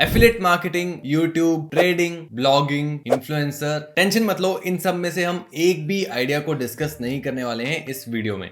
Affiliate marketing, YouTube, trading, blogging, influencer, tension मत लो, इन सब में से हम एक भी आइडिया को डिस्कस नहीं करने वाले हैं इस वीडियो में।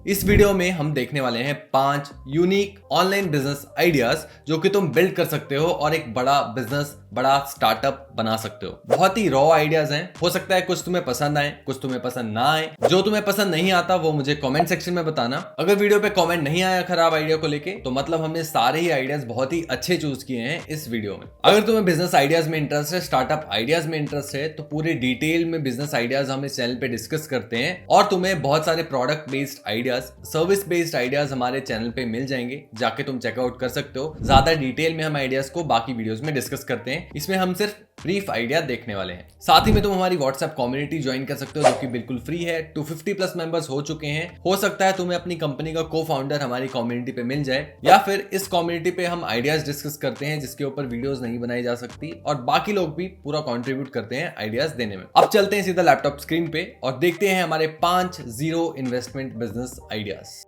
इस वीडियो में हम देखने वाले हैं 5 यूनिक ऑनलाइन बिजनेस आइडियाज जो कि तुम बिल्ड कर सकते हो और एक बड़ा बिजनेस, बड़ा स्टार्टअप बना सकते हो। बहुत ही रॉ आइडियाज हैं, हो सकता है कुछ तुम्हें पसंद आए, कुछ तुम्हें पसंद ना आए। जो तुम्हें पसंद नहीं आता वो मुझे कमेंट सेक्शन में बताना। अगर वीडियो पे कमेंट नहीं आया खराब आइडिया को लेके, तो मतलब हमने सारे ही आइडियाज बहुत ही अच्छे चूज किए हैं इस वीडियो में। अगर तुम्हें बिजनेस आइडियाज में इंटरेस्ट है, स्टार्टअप आइडियाज में इंटरेस्ट है, तो पूरे डिटेल में बिजनेस आइडियाज हम इस चैनल पे डिस्कस करते हैं और तुम्हें बहुत सारे product based ideas, service based ideas हमारे चैनल पे मिल जाएंगे, जाके तुम चेकआउट कर सकते हो। ज्यादा डिटेल में हम आइडियाज को बाकी वीडियोस में डिस्कस करते हैं, इसमें हम सिर्फ ब्रीफ आइडिया देखने वाले हैं। साथ ही में तुम हमारी व्हाट्सएप कम्युनिटी ज्वाइन कर सकते हो जो कि बिल्कुल फ्री है। 250 प्लस मेंबर्स हो चुके हैं। हो सकता है तुम्हें अपनी कंपनी का को फाउंडर हमारी कम्युनिटी पे मिल जाए, या फिर इस कम्युनिटी पे हम आइडियाज डिस्कस करते हैं जिसके ऊपर वीडियोस नहीं बनाई जा सकती और बाकी लोग भी पूरा कंट्रीब्यूट करते हैं आइडियाज देने में। अब चलते हैं सीधा लैपटॉप स्क्रीन पे और देखते हैं हमारे 5 जीरो इन्वेस्टमेंट बिजनेस आइडियाज।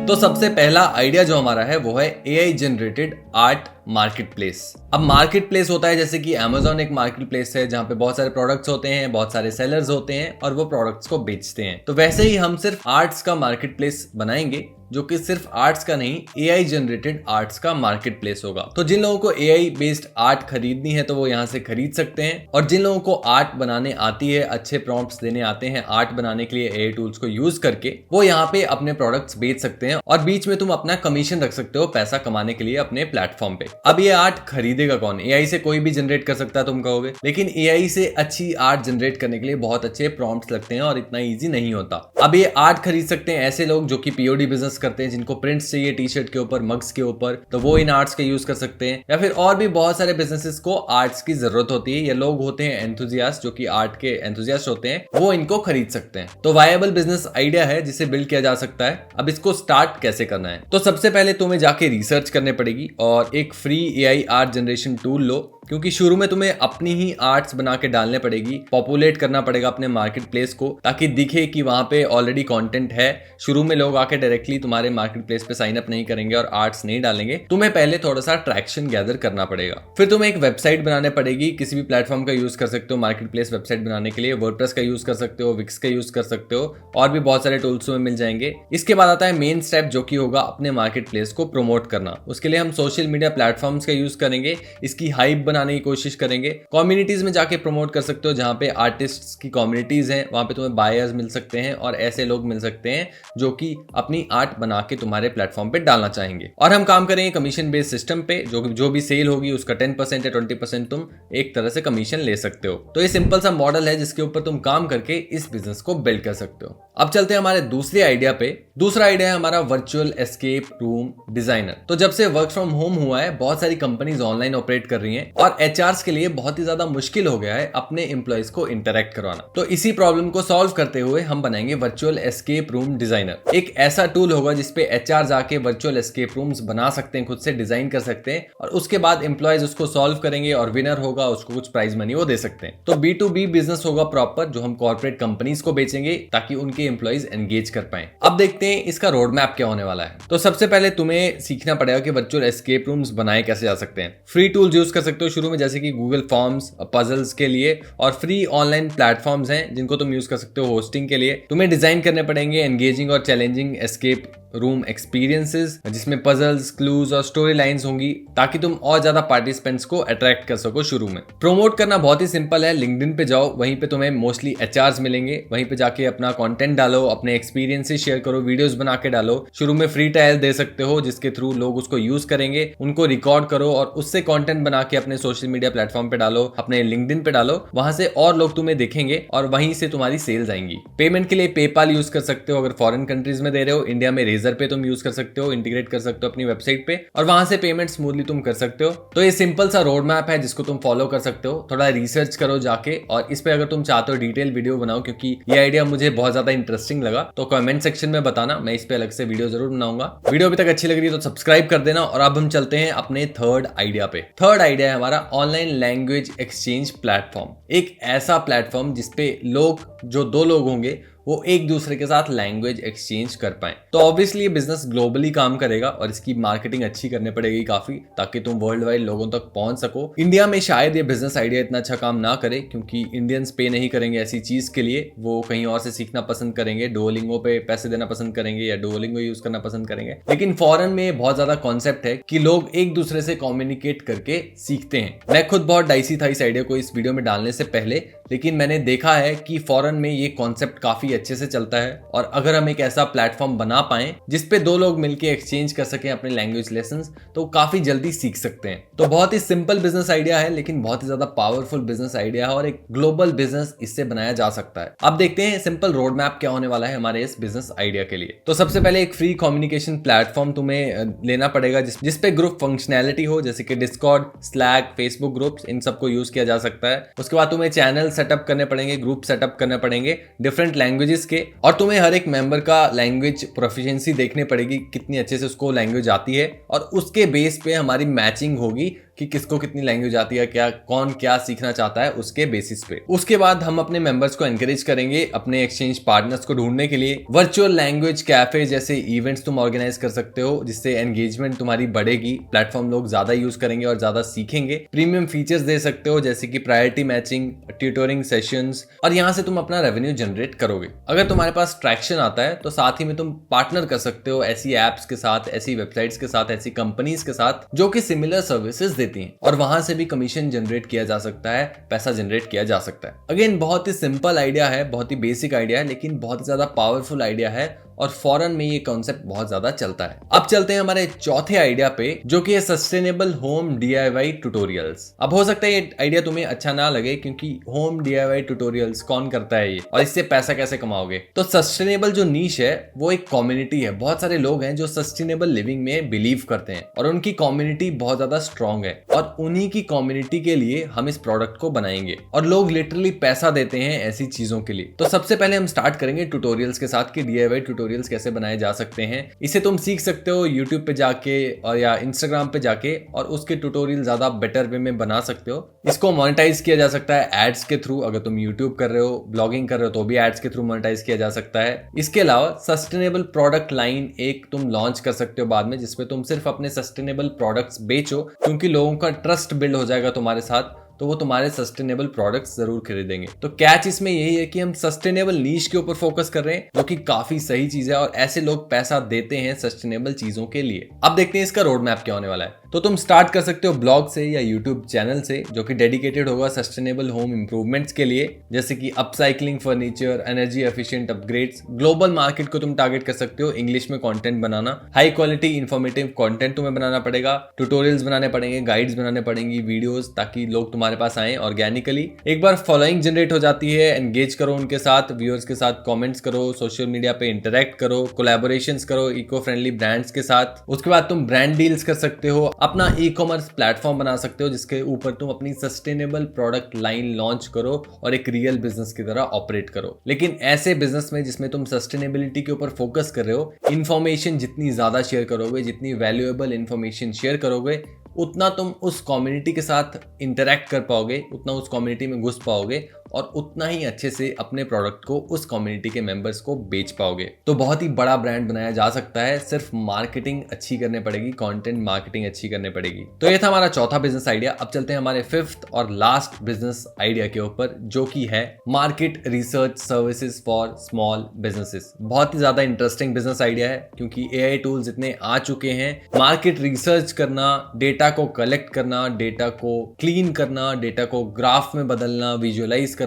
तो सबसे पहला आइडिया जो हमारा है वो है AI generated art market place. अब मार्केट प्लेस होता है जैसे कि Amazon एक मार्केट प्लेस है जहां पे बहुत सारे प्रोडक्ट्स होते हैं, बहुत सारे सेलर्स होते हैं और वो प्रोडक्ट्स को बेचते हैं। तो वैसे ही हम सिर्फ आर्ट्स का मार्केट प्लेस बनाएंगे जो कि सिर्फ आर्ट्स का नहीं, एआई जनरेटेड आर्ट्स का मार्केट प्लेस होगा। तो जिन लोगों को एआई बेस्ड आर्ट खरीदनी है तो वो यहाँ से खरीद सकते हैं, और जिन लोगों को आर्ट बनाने आती है, अच्छे प्रॉम्प्ट्स देने आते हैं आर्ट बनाने के लिए एआई टूल्स को यूज करके, वो यहाँ पे अपने प्रोडक्ट्स बेच सकते हैं और बीच में तुम अपना कमीशन रख सकते हो पैसा कमाने के लिए अपने प्लेटफॉर्म पे। अब ये आर्ट खरीदेगा कौन? एआई से कोई भी जनरेट कर सकता है तुम कहोगे, लेकिन एआई से अच्छी आर्ट जनरेट करने के लिए बहुत अच्छे प्रॉम्प्ट्स लगते हैं और इतना ईजी नहीं होता। अब ये आर्ट खरीद सकते हैं ऐसे लोग जो कि पीओडी बिजनेस करते हैं, जिनको प्रिंट्स चाहिए टी शर्ट के ऊपर, मग्स के ऊपर, तो वो इन आर्ट्स के यूज कर सकते हैं। या फिर और भी बहुत सारे बिजनेसेस को आर्ट्स की जरूरत होती है, या लोग होते हैं एंथुजियास्ट जो कि आर्ट के एंथुजियास्ट होते हैं, वो इनको खरीद सकते हैं। तो वायबल बिजनेस आइडिया है जिसे बिल्ड किया जा सकता है। अब इसको स्टार्ट कैसे करना है? तो सबसे पहले तुम्हें जाके रिसर्च करने पड़ेगी और एक free AI art generation tool लो, क्योंकि शुरू में तुम्हें अपनी ही आर्ट्स बना के डालने पड़ेगी, पॉपुलेट करना पड़ेगा अपने मार्केट प्लेस को, ताकि दिखे कि वहां पे ऑलरेडी कंटेंट है। शुरू में लोग आके डायरेक्टली तुम्हारे मार्केट प्लेस पे साइन अप नहीं करेंगे और आर्ट्स नहीं डालेंगे। तुम्हें पहले थोड़ा सा ट्रैक्शन गैदर करना पड़ेगा। फिर तुम्हें एक वेबसाइट बनाने पड़ेगी। किसी भी प्लेटफॉर्म का यूज कर सकते हो मार्केट प्लेस वेबसाइट बनाने के लिए। वर्डप्रेस का यूज कर सकते हो, विक्स का यूज कर सकते हो, और भी बहुत सारे टूल्स में मिल जाएंगे। इसके बाद आता है मेन स्टेप जो कि होगा अपने मार्केट प्लेस को प्रमोट करना। उसके लिए हम सोशल मीडिया प्लेटफॉर्म्स का यूज करेंगे, इसकी हाइप बनाने की कोशिश करेंगे। कम्युनिटीज में जाके प्रमोट कर सकते हो, जहां पे आर्टिस्ट्स की कम्युनिटीज हैं, वहां पे तुम्हें बायर्स मिल सकते हैं और ऐसे लोग मिल सकते हैं जो कि अपनी आर्ट बना के तुम्हारे प्लेटफॉर्म पे डालना चाहेंगे। और हम काम करेंगे कमीशन बेस्ड सिस्टम पे, जो भी सेल होगी उसका 10% या 20% तुम एक तरह से कमीशन ले सकते हो। तो ये सिंपल सा मॉडल है जिसके ऊपर तुम काम करके इस बिजनेस को बिल्ड कर सकते हो। अब चलते हैं हमारे दूसरे आइडिया पे। दूसरा आइडिया है हमारा वर्चुअल एस्केप रूम डिजाइनर। तो जब से वर्क फ्रॉम होम हुआ है, बहुत सारी कंपनीज ऑनलाइन ऑपरेट कर रही हैं और एचआरस के लिए बहुत ही ज्यादा मुश्किल हो गया है अपने एम्प्लॉइज को इंटरेक्ट करवाना। तो इसी प्रॉब्लम को सॉल्व करते हुए हम बनाएंगे वर्चुअल एस्केप रूम डिजाइनर। एक ऐसा टूल होगा जिसपे एचआर जाके वर्चुअल एस्केप रूम्स बना सकते हैं, खुद से डिजाइन कर सकते हैं, और उसके बाद एम्प्लॉइज उसको सॉल्व करेंगे और विनर होगा उसको कुछ प्राइज मनी वो दे सकते हैं। तो B2B बिजनेस होगा प्रॉपर, जो हम कॉर्पोरेट कंपनीज को बेचेंगे ताकि उनके एम्प्लॉइज एंगेज कर पाए। अब देखते हैं इसका रोड मैप क्या होने वाला है। तो सबसे पहले तुम्हें सीखना पड़ेगा कि वर्चुअल एस्केप रूम्स बनाए कैसे जा सकते हैं। फ्री टूल्स यूज कर सकते हो शुरू में, जैसे कि गूगल फॉर्म्स, पजल्स के लिए, और फ्री ऑनलाइन प्लेटफॉर्म्स हैं जिनको तुम यूज कर सकते हो होस्टिंग के लिए। तुम्हें डिजाइन करने पड़ेंगे एंगेजिंग और चैलेंजिंग एस्केप रूम एक्सपीरियंसेस, जिसमें पजल्स, क्लूज और स्टोरी लाइंस होंगी, ताकि तुम और ज्यादा पार्टिसिपेंट्स को अट्रैक्ट कर सको। शुरू में प्रमोट करना बहुत ही सिंपल है। लिंक्डइन पे जाओ, वहीं पे तुम्हें मोस्टली एचआर्स मिलेंगे, वहीं पे जाके अपना कंटेंट डालो, अपने एक्सपीरियंसेस शेयर करो, वीडियोस बना के डालो। शुरू में फ्री ट्रायल दे सकते हो जिसके थ्रू लोग उसको यूज करेंगे, उनको रिकॉर्ड करो और उससे कंटेंट बना के अपने सोशल मीडिया प्लेटफॉर्म पे डालो, अपने लिंक्डइन पे डालो। वहां से और लोग तुम्हें देखेंगे और वहीं से तुम्हारी सेल्स आएंगी। पेमेंट के लिए पेपाल यूज कर सकते हो अगर फॉरेन कंट्रीज में दे रहे हो। इंडिया में रेजर पे तुम यूज कर सकते हो, इंटीग्रेट कर सकते हो अपनी वेबसाइट पे, और वहां से पेमेंट स्मूथली तुम कर सकते हो। तो ये सिंपल सा रोड मैप है जिसको तुम फॉलो कर सकते हो। थोड़ा रिसर्च करो जाके, और इस पे अगर तुम चाहते हो डिटेल वीडियो बनाओ, क्योंकि ये आइडिया मुझे बहुत ज्यादा इंटरेस्टिंग लगा, तो कमेंट सेक्शन में बताना, मैं इस पे अलग से वीडियो जरूर बनाऊंगा। वीडियो अभी तक अच्छी लग रही है तो सब्सक्राइब कर देना। और अब हम चलते हैं अपने थर्ड आइडिया पे। थर्ड आइडिया है हमारा ऑनलाइन लैंग्वेज एक्सचेंज प्लेटफॉर्म। एक ऐसा प्लेटफॉर्म जिसपे लोग, जो 2 लोग होंगे, वो एक दूसरे के साथ लैंग्वेज एक्सचेंज कर पाए। तो ऑब्वियसली ये बिजनेस ग्लोबली काम करेगा और इसकी मार्केटिंग अच्छी करनी पड़ेगी काफी, ताकि तुम वर्ल्ड वाइड लोगों तक पहुंच सको। इंडिया में शायद ये बिजनेस आइडिया इतना अच्छा काम ना करे, क्योंकि इंडियंस पे नहीं करेंगे ऐसी चीज के लिए, वो कहीं और से सीखना पसंद करेंगे, डुओलिंगो पे पैसे देना पसंद करेंगे या डुओलिंगो यूज करना पसंद करेंगे। लेकिन फॉरेन में बहुत ज्यादा कॉन्सेप्ट है कि लोग एक दूसरे से कम्युनिकेट करके सीखते हैं। मैं खुद बहुत डाइसी था इस आइडिया को इस वीडियो में डालने से पहले, लेकिन मैंने देखा है कि फॉरेन में ये कॉन्सेप्ट काफी अच्छे से चलता है। और अगर हम एक ऐसा प्लेटफॉर्म बना पाए जिसपे दो लोग मिलकर एक्सचेंज कर सकें अपने लैंग्वेज लेसन्स, तो काफी जल्दी सीख सकते हैं। तो बहुत ही सिंपल बिजनेस आइडिया है, लेकिन बहुत ही ज्यादा पावरफुल बिजनेस आइडिया है और एक ग्लोबल बिजनेस इससे बनाया जा सकता है। अब देखते हैं सिंपल रोड मैप क्या होने वाला है हमारे इस बिजनेस आइडिया के लिए। तो सबसे पहले एक फ्री कम्युनिकेशन प्लेटफॉर्म तुम्हें लेना पड़ेगा जिसपे ग्रुप फंक्शनैलिटी हो, जैसे कि डिस्कॉर्ड, स्लैक, फेसबुक ग्रुप्स, इन सबको यूज किया जा सकता है। उसके बाद तुम्हें चैनल सेटअप करने पड़ेंगे, ग्रुप सेटअप करने पड़ेंगे डिफरेंट लैंग्वेजेस के, और तुम्हें हर एक मेंबर का लैंग्वेज प्रोफिशिएंसी देखनी पड़ेगी, कितनी अच्छे से उसको लैंग्वेज आती है, और उसके बेस पे हमारी मैचिंग होगी कि किसको कितनी लैंग्वेज आती है, क्या कौन क्या सीखना चाहता है, उसके बेसिस पे। उसके बाद हम अपने मेंबर्स को एनकरेज करेंगे अपने एक्सचेंज पार्टनर्स को ढूंढने के लिए। वर्चुअल लैंग्वेज कैफे जैसे इवेंट्स तुम ऑर्गेनाइज कर सकते हो, जिससे एंगेजमेंट तुम्हारी बढ़ेगी, प्लेटफॉर्म लोग ज्यादा यूज करेंगे और ज्यादा सीखेंगे। प्रीमियम फीचर्स दे सकते हो, जैसे कि प्रायोरिटी मैचिंग, ट्यूटोरिंग सेशंस, और यहाँ से तुम अपना रेवेन्यू जनरेट करोगे। अगर तुम्हारे पास ट्रैक्शन आता है तो साथ ही में तुम पार्टनर कर सकते हो ऐसी एप्स के साथ, ऐसी वेबसाइट्स के साथ, ऐसी कंपनीज के साथ जो कि सिमिलर सर्विसेज देती हैं, और वहां से भी कमीशन जनरेट किया जा सकता है, पैसा जनरेट किया जा सकता है। अगेन बहुत ही सिंपल आइडिया है, बहुत ही बेसिक आइडिया है, लेकिन बहुत ज्यादा पावरफुल आइडिया है और फॉरेन में ये कॉन्सेप्ट बहुत ज्यादा चलता है। अब चलते हैं हमारे चौथे आइडिया पे, जो कि है सस्टेनेबल होम DIY ट्यूटोरियल्स। अब हो सकता है ये आइडिया तुम्हें अच्छा ना लगे, क्योंकि होम DIY ट्यूटोरियल्स कौन करता है ये, और इससे पैसा कैसे कमाओगे। तो सस्टेनेबल जो नीश है वो एक कम्युनिटी है, बहुत सारे लोग हैं जो सस्टेनेबल लिविंग में बिलीव करते हैं और उनकी कम्युनिटी बहुत ज्यादा स्ट्रॉन्ग है, और उन्हीं की कम्युनिटी के लिए हम इस प्रोडक्ट को बनाएंगे, और लोग लिटरली पैसा देते हैं ऐसी चीजों के लिए। तो सबसे पहले हम स्टार्ट करेंगे ट्यूटोरियल्स के साथ कि DIY ट्यूटोरियल्स कैसे बनाए जा सकते हैं। इसे तुम सीख सकते हो YouTube पे जाके और या Instagram पे जाके, और उसके ट्यूटोरियल ज्यादा बेटर वे में बना सकते हो। इसको मोनेटाइज किया जा सकता है एड्स के थ्रू, अगर तुम YouTube कर रहे हो, ब्लॉगिंग कर रहे हो, तो भी एड्स के थ्रू मोनेटाइज किया जा सकता है। इसके अलावा सस्टेनेबल प्रोडक्ट लाइन एक तुम लॉन्च कर सकते हो बाद में, जिसमें तुम सिर्फ अपने सस्टेनेबल प्रोडक्ट्स बेचो, क्योंकि लोगों का ट्रस्ट बिल्ड हो जाएगा तुम्हारे साथ, तो वो तुम्हारे सस्टेनेबल प्रोडक्ट्स जरूर खरीदेंगे। तो कैच इसमें यही है कि हम सस्टेनेबल नीश के ऊपर फोकस कर रहे हैं, जो कि काफी सही चीज है, और ऐसे लोग पैसा देते हैं सस्टेनेबल चीजों के लिए। अब देखते हैं इसका रोड मैप क्या होने वाला है। तो तुम स्टार्ट कर सकते हो ब्लॉग से या यूट्यूब चैनल से, जो कि डेडिकेटेड होगा सस्टेनेबल होम इंप्रूवमेंट्स के लिए, जैसे कि upcycling furniture, energy efficient upgrades. Global market को तुम टारगेट कर सकते हो, इंग्लिश में कंटेंट बनाना, हाई क्वालिटी इंफॉर्मेटिव कंटेंट तुम्हें बनाना पड़ेगा, ट्यूटोरियल्स बनाने पड़ेंगे, गाइड्स बनाने पड़ेंगी, वीडियोस, ताकि लोग तुम्हारे पास आए ऑर्गेनिकली। एक बार फॉलोइंग जनरेट हो जाती है, एंगेज करो उनके साथ, व्यूअर्स के साथ कमेंट्स करो, सोशल मीडिया पे इंटरेक्ट करो, कोलैबोरेशंस करो इको फ्रेंडली ब्रांड्स के साथ। उसके बाद तुम ब्रांड डील्स कर सकते हो, अपना ई-कॉमर्स प्लेटफॉर्म बना सकते हो, जिसके ऊपर तुम अपनी सस्टेनेबल प्रोडक्ट लाइन लॉन्च करो और एक रियल बिजनेस की तरह ऑपरेट करो। लेकिन ऐसे बिजनेस में जिसमें तुम सस्टेनेबिलिटी के ऊपर फोकस कर रहे हो, इंफॉर्मेशन जितनी ज्यादा शेयर करोगे, जितनी वैल्यूएबल इंफॉर्मेशन शेयर करोगे, उतना तुम उस कम्युनिटी के साथ इंटरेक्ट कर पाओगे, उतना उस कम्युनिटी में घुस पाओगे, और उतना ही अच्छे से अपने प्रोडक्ट को उस कम्युनिटी के मेंबर्स को बेच पाओगे। तो बहुत ही बड़ा ब्रांड बनाया जा सकता है, सिर्फ मार्केटिंग अच्छी करनी पड़ेगी, कंटेंट मार्केटिंग अच्छी करनी पड़ेगी। तो ये था हमारा चौथा बिजनेस आइडिया। अब चलते हैं हमारे फिफ्थ और लास्ट बिजनेस आइडिया के ऊपर, जो कि है market research services for small businesses. बहुत ही ज्यादा इंटरेस्टिंग बिजनेस आइडिया है, क्योंकि AI टूल्स इतने आ चुके हैं। मार्केट रिसर्च करना, डेटा को कलेक्ट करना, डेटा को क्लीन करना, डेटा को ग्राफ में बदलना, विजुअलाइज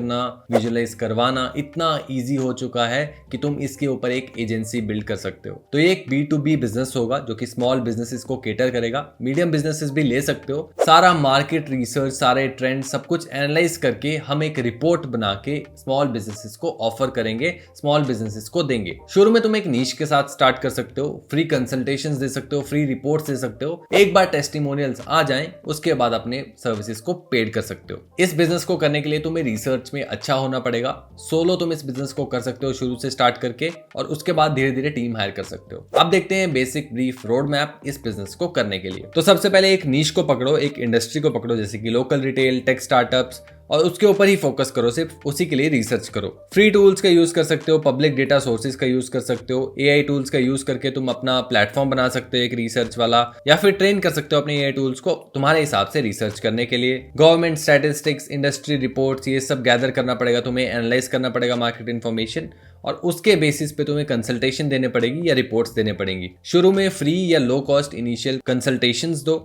करवाना इतना इजी हो चुका है कि तुम इसके ऊपर एक एजेंसी बिल्ड कर सकते हो। तो ये एक B2B बिजनेस होगा, जो कि स्मॉल बिजनेसेस को केटर करेगा। मीडियम बिजनेसेस भी ले सकते हो। सारा मार्केट रिसर्च, सारे ट्रेंड, सब कुछ एनालाइज करके हम एक रिपोर्ट बना के स्मॉल बिजनेसेस को ऑफर करेंगे, स्मॉल बिजनेसेस को देंगे। शुरू में तुम एक नीश के साथ स्टार्ट कर सकते हो, फ्री कंसल्टेशंस दे सकते हो, फ्री रिपोर्ट्स दे सकते हो। एक बार टेस्टिमोनियल्स आ जाएं, उसके बाद अपने सर्विसेज को पेड कर सकते हो। इस बिजनेस को करने के लिए तुम्हें रिसर्च में अच्छा होना पड़ेगा। सोलो तुम इस बिजनेस को कर सकते हो शुरू से स्टार्ट करके, और उसके बाद धीरे धीरे टीम हायर कर सकते हो। अब देखते हैं बेसिक ब्रीफ रोड मैप इस बिजनेस को करने के लिए। तो सबसे पहले एक नीश को पकड़ो, एक इंडस्ट्री को पकड़ो, जैसे कि लोकल रिटेल, टेक स्टार्टअप्स, और उसके ऊपर ही फोकस करो, सिर्फ उसी के लिए रिसर्च करो। फ्री टूल्स का यूज कर सकते हो, पब्लिक डेटा सोर्सेज का यूज कर सकते हो, एआई टूल्स का यूज करके तुम अपना प्लेटफॉर्म बना सकते हो एक रिसर्च वाला, या फिर ट्रेन कर सकते हो अपने एआई टूल्स को तुम्हारे हिसाब से रिसर्च करने के लिए। गवर्नमेंट स्टैटिस्टिक्स, इंडस्ट्री रिपोर्ट्स, ये सब गैदर करना पड़ेगा तुम्हें, एनालाइज करना पड़ेगा मार्केट इन्फॉर्मेशन, और उसके बेसिस पे तुम्हें कंसल्टेशन देने पड़ेगी या रिपोर्ट्स देने पड़ेंगी। शुरू में फ्री या लो कॉस्ट इनिशियल कंसल्टेशंस दो,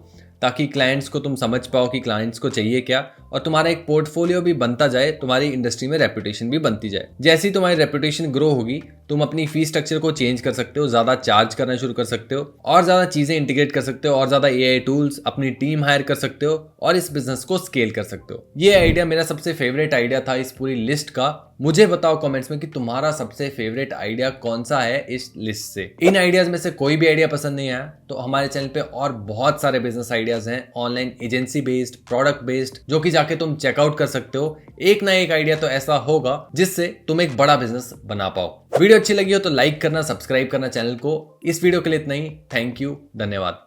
ताकि क्लाइंट्स को तुम समझ पाओ कि क्लाइंट्स को चाहिए क्या, और तुम्हारा एक पोर्टफोलियो भी बनता जाए, तुम्हारी इंडस्ट्री में रेपुटेशन भी बनती जाए। जैसी तुम्हारी रेपुटेशन ग्रो होगी, तुम अपनी फीस स्ट्रक्चर को चेंज कर सकते हो, ज्यादा चार्ज करना शुरू कर सकते हो, और ज्यादा चीजें इंटीग्रेट कर सकते हो, और ज्यादा एआई टूल्स, अपनी टीम हायर कर सकते हो, और इस बिजनेस को स्केल कर सकते हो। ये आइडिया मेरा सबसे फेवरेट आइडिया था इस पूरी लिस्ट का। मुझे बताओ कमेंट्स में कि तुम्हारा सबसे फेवरेट आइडिया कौन सा है इस लिस्ट से। इन आइडियाज में से कोई भी आइडिया पसंद नहीं आया तो हमारे चैनल पे और बहुत सारे बिजनेस आइडियाज हैं, online agency based, product based, जो कि जाके तुम चेकआउट कर सकते हो। एक ना एक आइडिया तो ऐसा होगा जिससे तुम एक बड़ा बिजनेस बना पाओ। वीडियो अच्छी लगी हो तो लाइक करना, सब्सक्राइब करना चैनल को। इस वीडियो के लिए इतना ही। थैंक यू, धन्यवाद।